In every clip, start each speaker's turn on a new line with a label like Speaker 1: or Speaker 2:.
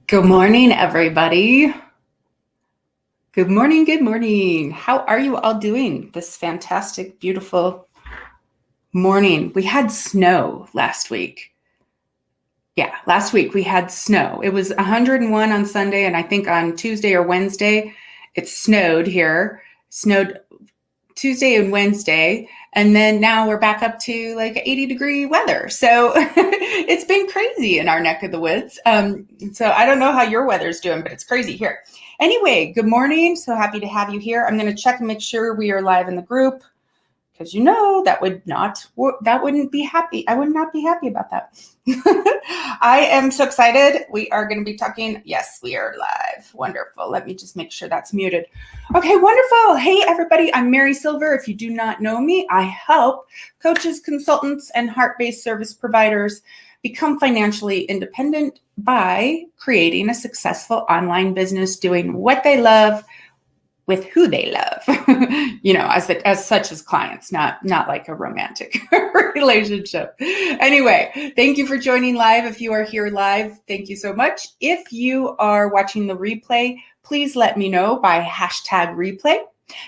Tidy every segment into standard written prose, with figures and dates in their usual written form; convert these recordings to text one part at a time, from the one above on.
Speaker 1: Good morning, everybody. Good morning, good morning. How are you all doing this fantastic, beautiful morning? We had snow last week. Yeah, last week we had snow. It was 101 on Sunday, and I think on Tuesday or Wednesday, it snowed here. Snowed Tuesday and Wednesday, and then now we're back up to like 80-degree weather. So it's been crazy in our neck of the woods. So I don't know how your weather's doing, but it's crazy here. Anyway, good morning. So happy to have you here. I'm going to check and make sure we are live in the group, because that wouldn't be happy. I would not be happy about that. I am so excited. We are going to be talking. Yes, we are live. Wonderful. Let me just make sure that's muted. Okay, wonderful. Hey, everybody. I'm Mary Silver. If you do not know me, I help coaches, consultants, and heart-based service providers become financially independent by creating a successful online business, doing what they love, with who they love, as such as clients, not like a romantic relationship. Anyway, thank you for joining live. If you are here live, thank you so much. If you are watching the replay, please let me know by #replay.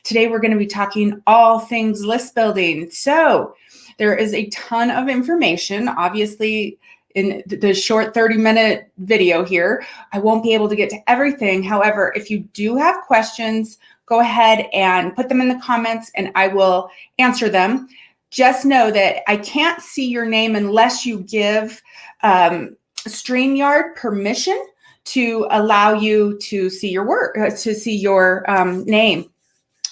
Speaker 1: Today, we're going to be talking all things list building. So there is a ton of information, obviously, in the short 30-minute video here. I won't be able to get to everything. However, if you do have questions, go ahead and put them in the comments and I will answer them. Just know that I can't see your name unless you give StreamYard permission to allow you to see your work, to see your name.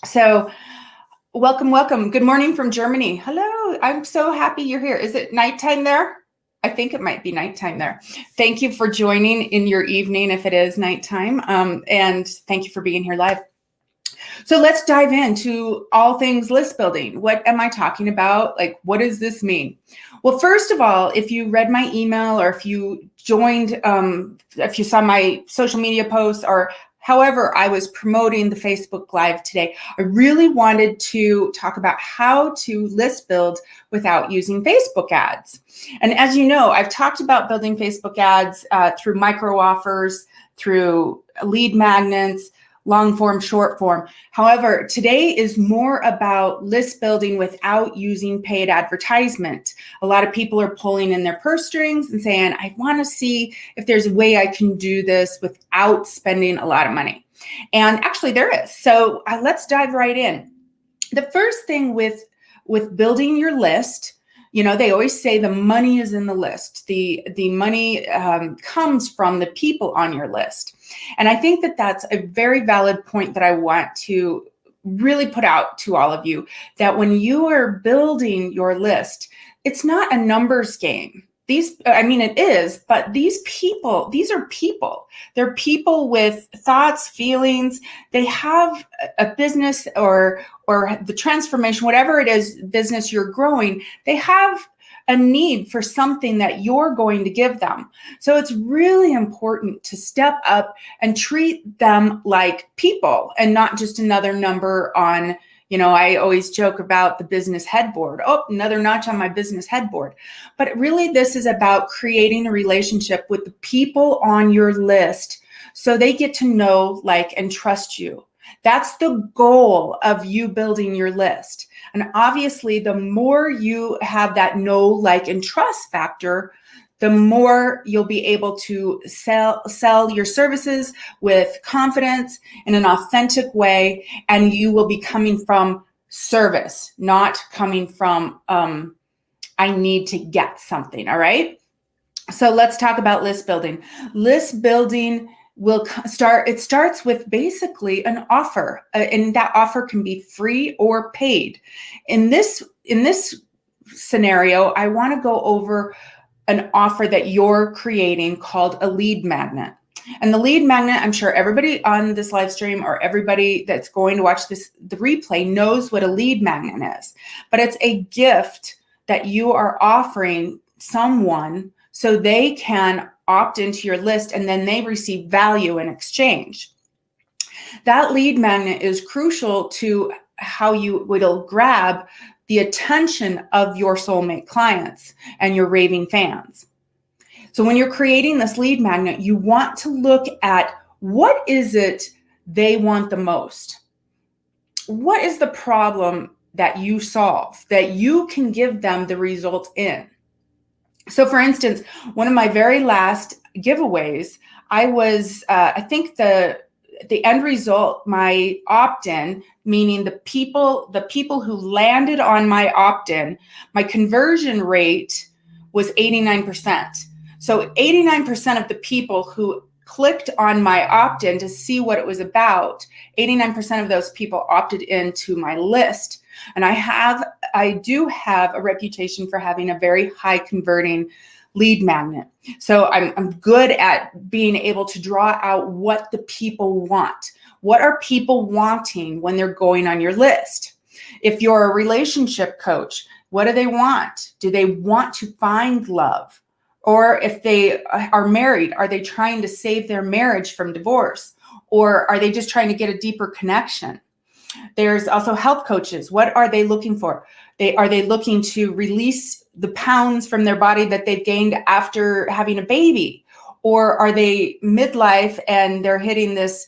Speaker 1: So welcome. Good morning from Germany. Hello, I'm so happy you're here. Is it nighttime there? I think it might be nighttime there. Thank you for joining in your evening if it is nighttime, and thank you for being here live. So let's dive into all things list building. What am I talking about? Like, what does this mean? Well, first of all, if you read my email or if you joined, if you saw my social media posts or however I was promoting the Facebook Live today, I really wanted to talk about how to list build without using Facebook ads. And as you know, I've talked about building Facebook ads through micro offers, through lead magnets, long form, short form. However, today is more about list building without using paid advertisement. A lot of people are pulling in their purse strings and saying, I want to see if there's a way I can do this without spending a lot of money. And actually there is. So let's dive right in. The first thing with building your list, they always say the money is in the list. The money comes from the people on your list. And I think that that's a very valid point that I want to really put out to all of you, that when you are building your list, it's not a numbers game. It is, but these are people. They're people with thoughts, feelings. They have a business or the transformation, whatever it is, business you're growing, they have a need for something that you're going to give them. So it's really important to step up and treat them like people and not just another number on, I always joke about the business headboard. Oh, another notch on my business headboard. But really, this is about creating a relationship with the people on your list so they get to know, like, and trust you. That's the goal of you building your list. And obviously, the more you have that know, like, and trust factor, the more you'll be able to sell your services with confidence in an authentic way. And you will be coming from service, not coming from, I need to get something. All right. So let's talk about list building. List building starts with basically an offer, and that offer can be free or paid. In this scenario, I want to go over an offer that you're creating called a lead magnet. And the lead magnet, I'm sure everybody on this live stream or everybody that's going to watch the replay knows what a lead magnet is, but it's a gift that you are offering someone so they can opt into your list and then they receive value in exchange. That lead magnet is crucial to how you will grab the attention of your soulmate clients and your raving fans. So when you're creating this lead magnet, you want to look at what is it they want the most? What is the problem that you solve that you can give them the result in? So for instance, one of my very last giveaways, I was, I think the end result, my opt-in, meaning the people who landed on my opt-in, my conversion rate was 89%. So 89% of the people who clicked on my opt-in to see what it was about, 89% of those people opted into my list. And I do have a reputation for having a very high converting lead magnet. So I'm good at being able to draw out what the people want. What are people wanting when they're going on your list? If you're a relationship coach, what do they want? Do they want to find love? Or if they are married, are they trying to save their marriage from divorce? Or are they just trying to get a deeper connection? There's also health coaches. What are they looking for? Are they looking to release the pounds from their body that they've gained after having a baby? Or are they midlife and they're hitting this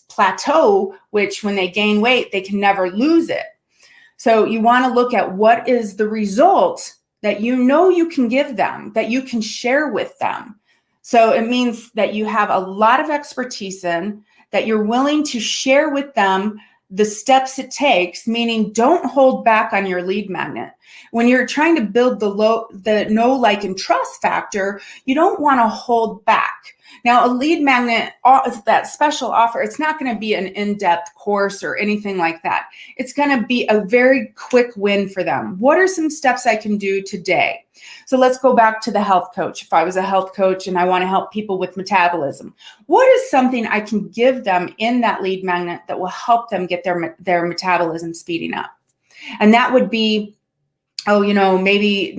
Speaker 1: plateau, which when they gain weight, they can never lose it? So you want to look at what is the result that you know you can give them, that you can share with them. So it means that you have a lot of expertise in, that you're willing to share with them the steps it takes, meaning don't hold back on your lead magnet. When you're trying to build the know, like, and trust factor, you don't want to hold back. Now, a lead magnet, that special offer, it's not going to be an in-depth course or anything like that. It's going to be a very quick win for them. What are some steps I can do today? So let's go back to the health coach. If I was a health coach and I want to help people with metabolism, what is something I can give them in that lead magnet that will help them get their metabolism speeding up? And that would be, maybe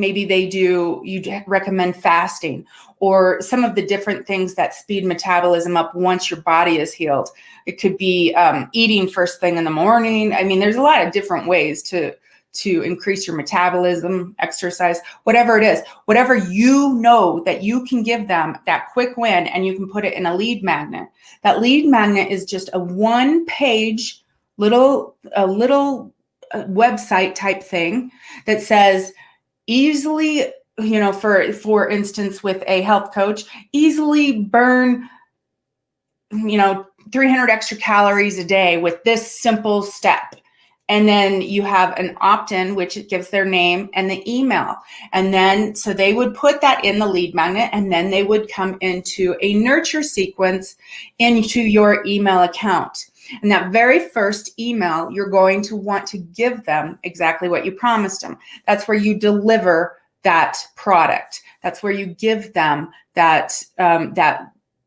Speaker 1: you recommend fasting, or some of the different things that speed metabolism up once your body is healed. It could be eating first thing in the morning. I mean, there's a lot of different ways to increase your metabolism, exercise, whatever it is, whatever you know that you can give them that quick win, and you can put it in a lead magnet. That lead magnet is just a one-page little website type thing that says easily, for instance, with a health coach, easily burn, 300 extra calories a day with this simple step. And then you have an opt-in, which it gives their name and the email. And then, so they would put that in the lead magnet, and then they would come into a nurture sequence into your email account. And that very first email, you're going to want to give them exactly what you promised them. That's where you deliver that product. That's where you give them that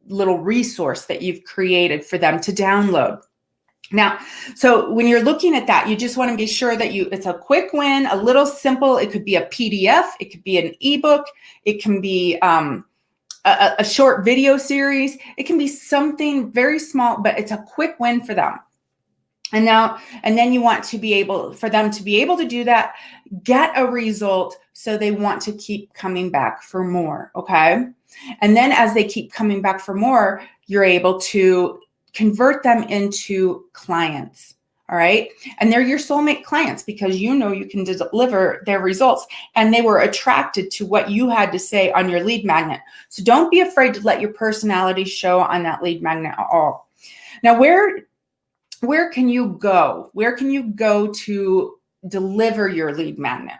Speaker 1: little resource that you've created for them to download. Now, so when you're looking at that, you just want to be sure that it's a quick win, a little simple. It could be a PDF, it could be an ebook, it can be a short video series. It can be something very small, but it's a quick win for them. And then you want for them to be able to do that, get a result, so they want to keep coming back for more. Okay. And then as they keep coming back for more, you're able to convert them into clients. All right. And they're your soulmate clients because you know you can deliver their results, and they were attracted to what you had to say on your lead magnet. So don't be afraid to let your personality show on that lead magnet at all. Now, where can you go? Where can you go to deliver your lead magnet?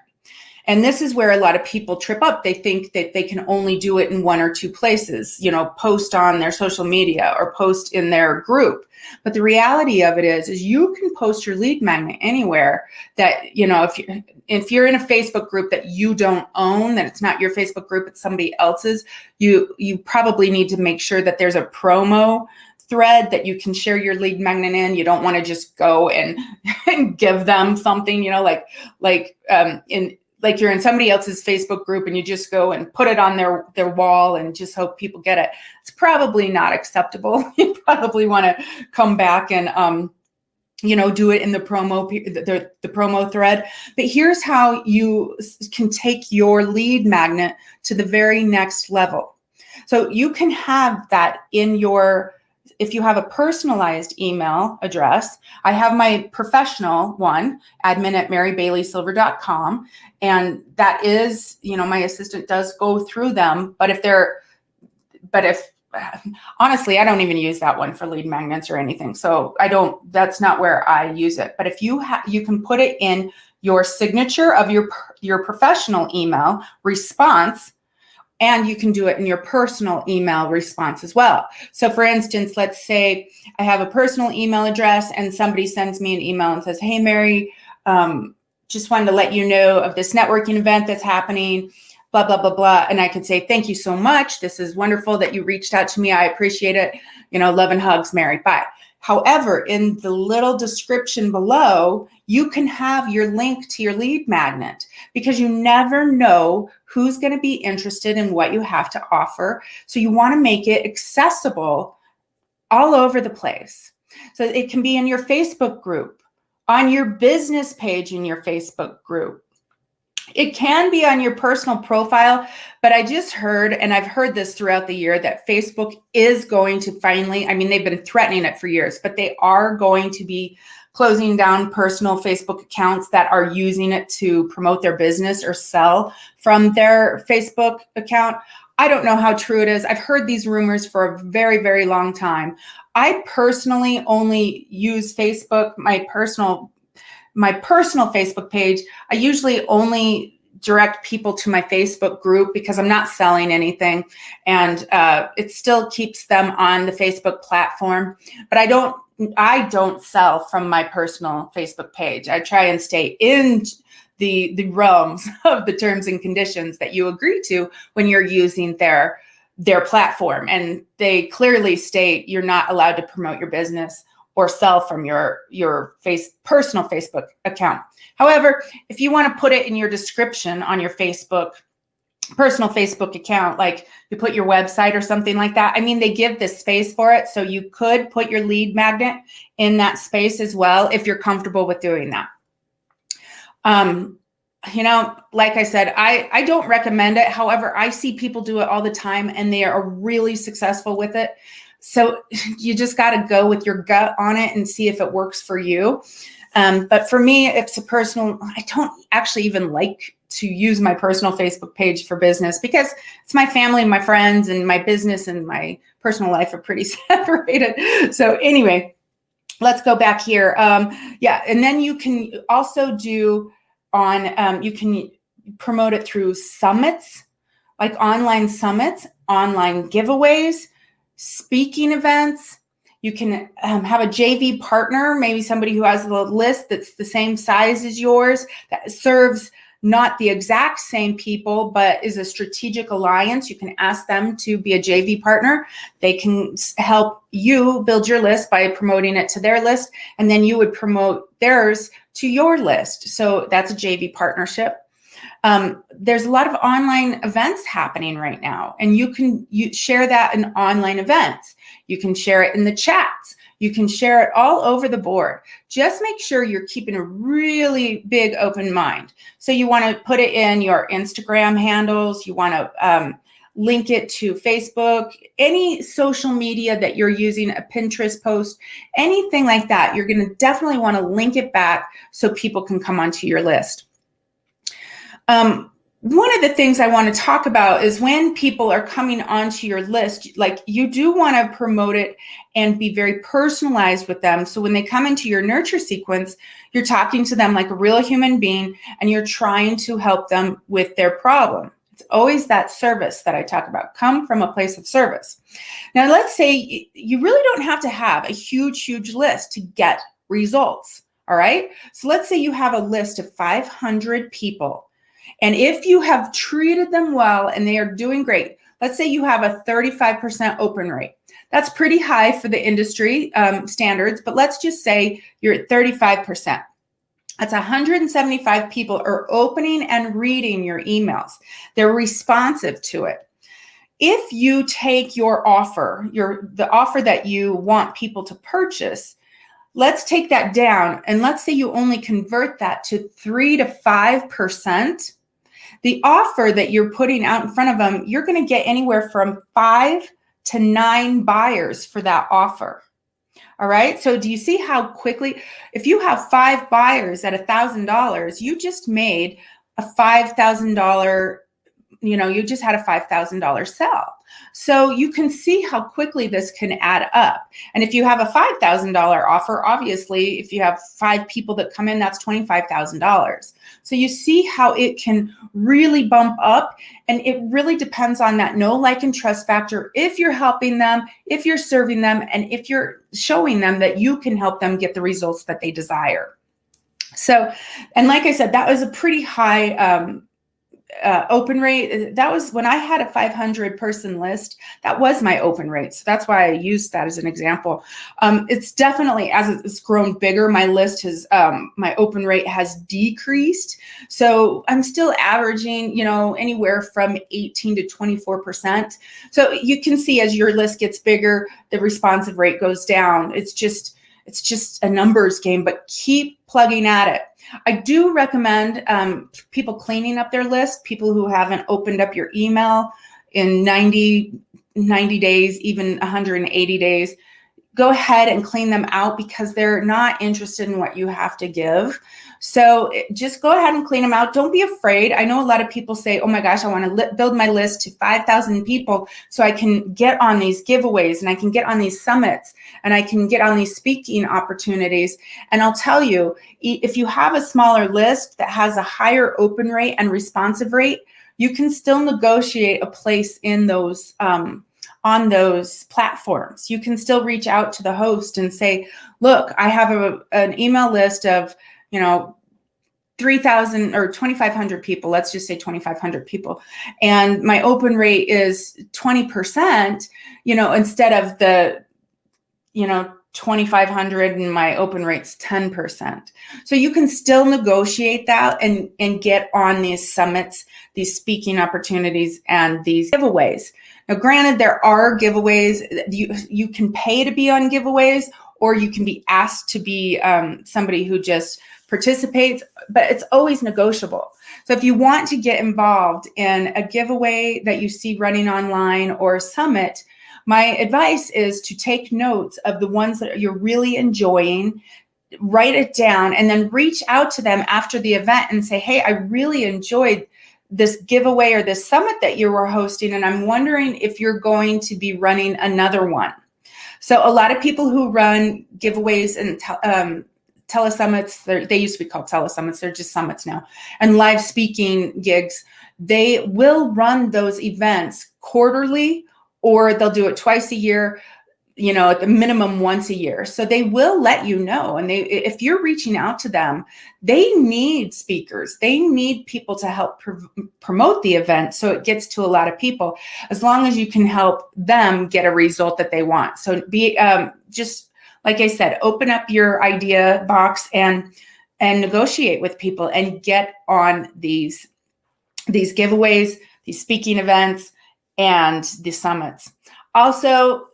Speaker 1: And this is where a lot of people trip up. They think that they can only do it in one or two places, post on their social media or post in their group. But the reality of it is you can post your lead magnet anywhere that, if you're in a Facebook group that you don't own, that it's not your Facebook group, it's somebody else's, you probably need to make sure that there's a promo thread that you can share your lead magnet in. You don't want to just go and give them something, like you're in somebody else's Facebook group and you just go and put it on their wall and just hope people get it. It's probably not acceptable. You probably want to come back and, do it in the promo thread. But here's how you can take your lead magnet to the very next level. So you can have that in your, if you have a personalized email address. I have my professional one, admin@marybaileysilver.com. And that is, my assistant does go through them. But if honestly, I don't even use that one for lead magnets or anything. So that's not where I use it. But if you can put it in your signature of your professional email response, and you can do it in your personal email response as well. So for instance, let's say I have a personal email address and somebody sends me an email and says, "Hey, Mary, just wanted to let you know of this networking event that's happening, blah, blah, blah, blah." And I could say, "Thank you so much. This is wonderful that you reached out to me. I appreciate it. Love and hugs, Mary. Bye." However, in the little description below, you can have your link to your lead magnet, because you never know who's going to be interested in what you have to offer. So you want to make it accessible all over the place. So it can be in your Facebook group, on your business page in your Facebook group. It can be on your personal profile, but I just heard, and I've heard this throughout the year, that Facebook is going to finally, they've been threatening it for years, but they are going to be closing down personal Facebook accounts that are using it to promote their business or sell from their Facebook account. I don't know how true it is. I've heard these rumors for a very, very long time. I personally only use Facebook, my personal Facebook page. I usually only direct people to my Facebook group because I'm not selling anything, and it still keeps them on the Facebook platform. But I don't sell from my personal Facebook page. I try and stay in the realms of the terms and conditions that you agree to when you're using their platform. And they clearly state you're not allowed to promote your business or sell from your personal Facebook account. However, if you want to put it in your description on your personal Facebook account, like you put your website or something like that, they give this space for it. So you could put your lead magnet in that space as well, if you're comfortable with doing that. Like I said, I don't recommend it. However, I see people do it all the time and they are really successful with it. So you just got to go with your gut on it and see if it works for you. But for me, it's a personal, I don't actually even like to use my personal Facebook page for business, because it's my family and my friends, and my business and my personal life are pretty separated. So anyway, let's go back here. And then you can also do you can promote it through summits, like online summits, online giveaways, speaking events. You can have a JV partner, maybe somebody who has a list that's the same size as yours, that serves not the exact same people, but is a strategic alliance. You can ask them to be a JV partner. They can help you build your list by promoting it to their list, and then you would promote theirs to your list. So that's a JV partnership. There's a lot of online events happening right now, and you share that in online events. You can share it in the chats. You can share it all over the board. Just make sure you're keeping a really big open mind. So you want to put it in your Instagram handles. You want to link it to Facebook, any social media that you're using, a Pinterest post, anything like that. You're going to definitely want to link it back so people can come onto your list. One of the things I want to talk about is when people are coming onto your list, like, you do want to promote it and be very personalized with them. So when they come into your nurture sequence, you're talking to them like a real human being, and you're trying to help them with their problem. It's always that service that I talk about. Come from a place of service. Now, let's say you really don't have to have a huge, huge list to get results. All right. So let's say you have a list of 500 people. And if you have treated them well and they are doing great, let's say you have a 35% open rate. That's pretty high for the industry standards, but let's just say you're at 35%. That's 175 people are opening and reading your emails. They're responsive to it. If you take your offer, the offer that you want people to purchase, let's take that down, and let's say you only convert that to 3 to 5%. the offer that you're putting out in front of them, you're going to get anywhere from 5 to 9 buyers for that offer. All right. So do you see how quickly, if you have 5 buyers at $1,000, you just made a $5,000, you just had a $5,000 sell. So you can see how quickly this can add up. And if you have a $5,000 offer, obviously, if you have 5 people that come in, that's $25,000. So you see how it can really bump up, and it really depends on that know, like, and trust factor. If you're helping them, if you're serving them, and if you're showing them that you can help them get the results that they desire. So, and like I said, that was a pretty high open rate. That was when I had a 500 person list. That was my open rate. So that's why I used that as an example. It's definitely, as it's grown bigger, my list has, my open rate has decreased. So I'm still averaging, anywhere from 18 to 24%. So you can see as your list gets bigger, the responsive rate goes down. It's just a numbers game, but keep plugging at it. I do recommend people cleaning up their list, people who haven't opened up your email in 90 days, even 180 days. Go ahead and clean them out because they're not interested in what you have to give. So just go ahead and clean them out. Don't be afraid. I know a lot of people say, oh my gosh, I want to build my list to 5,000 people so I can get on these giveaways and I can get on these summits and I can get on these speaking opportunities. And I'll tell you, if you have a smaller list that has a higher open rate and responsive rate, you can still negotiate a place in those on those platforms. You can still reach out to the host and say, look, I have an email list of 3,000 or 2,500 people. Let's just say 2,500 people. And my open rate is 20%, instead of the, 2,500 and my open rate's 10%. So you can still negotiate that and get on these summits, these speaking opportunities, and these giveaways. Now, granted, there are giveaways. You can pay to be on giveaways, or you can be asked to be somebody who just participates, but it's always negotiable. So if you want to get involved in a giveaway that you see running online or a summit, my advice is to take notes of the ones that you're really enjoying, write it down, and then reach out to them after the event and say, hey, I really enjoyed this giveaway or this summit that you were hosting, and I'm wondering if you're going to be running another one. So a lot of people who run giveaways and telesummits, they used to be called telesummits, they're just summits now, and live speaking gigs, they will run those events quarterly, or they'll do it twice a year, at the minimum once a year. So they will let you know. And if you're reaching out to them, they need speakers. They need people to help promote the event so it gets to a lot of people, as long as you can help them get a result that they want. So just like I said, open up your idea box and negotiate with people and get on these giveaways, these speaking events, and the summits. Also,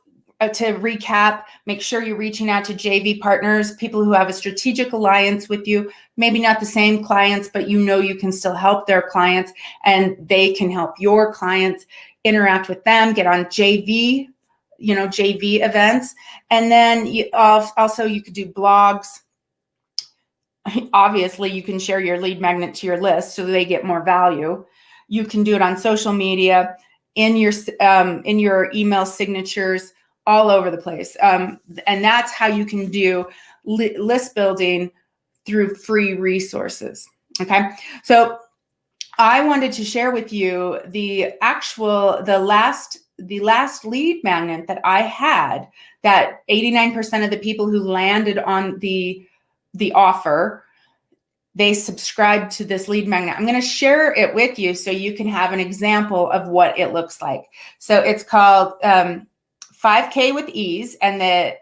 Speaker 1: to recap, make sure you're reaching out to JV partners, people who have a strategic alliance with you, maybe not the same clients, but you can still help their clients and they can help your clients. Interact with them, get on JV events. And then you could do blogs. Obviously, you can share your lead magnet to your list so they get more value. You can do it on social media, in your email signatures, all over the place. And that's how you can do list building through free resources. Okay. So I wanted to share with you the last lead magnet that I had, that 89% of the people who landed on the offer, they subscribed to this lead magnet. I'm going to share it with you so you can have an example of what it looks like. So it's called 5K with Ease, and the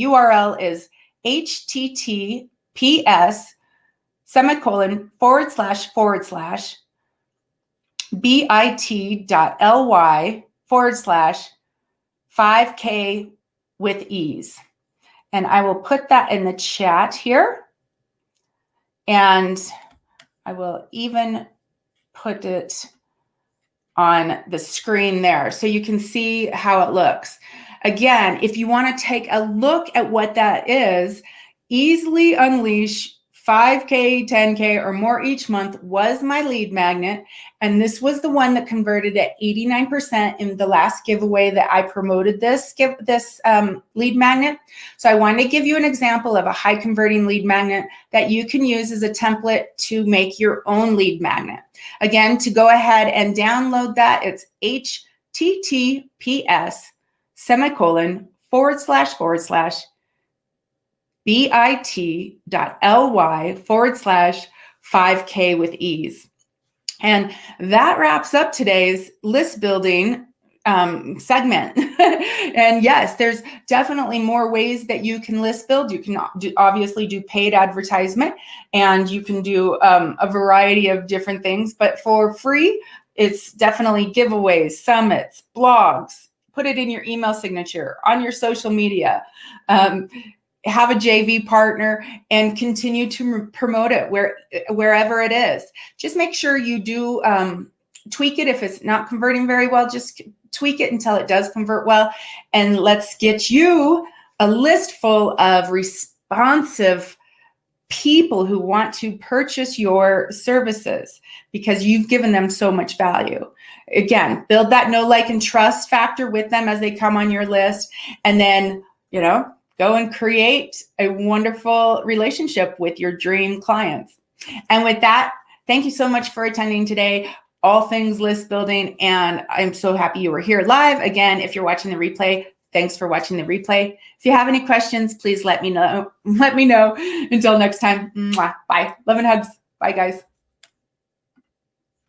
Speaker 1: URL is https://bit.ly/5K with Ease. And I will put that in the chat here. And I will even put it on the screen there so you can see how it looks. Again, if you want to take a look at what that is, Easily Unleash 5K, 10K, or more each month was my lead magnet. And this was the one that converted at 89% in the last giveaway that I promoted this lead magnet. So I wanted to give you an example of a high converting lead magnet that you can use as a template to make your own lead magnet. Again, to go ahead and download that, it's https:// bit.ly/5K with ease. And that wraps up today's list building segment. And yes, there's definitely more ways that you can list build. You can obviously do paid advertisement, and you can do a variety of different things, but for free, it's definitely giveaways, summits, blogs, put it in your email signature, on your social media, have a JV partner, and continue to promote it wherever it is. Just make sure you do tweak it. If it's not converting very well, just tweak it until it does convert well. And let's get you a list full of responsive people who want to purchase your services because you've given them so much value. Again, build that know, like, and trust factor with them as they come on your list. And then, go and create a wonderful relationship with your dream clients. And with that, thank you so much for attending today, all things list building. And I'm so happy you were here live. Again, if you're watching the replay, thanks for watching the replay. If you have any questions, please let me know. Until next time, bye. Love and hugs. Bye, guys.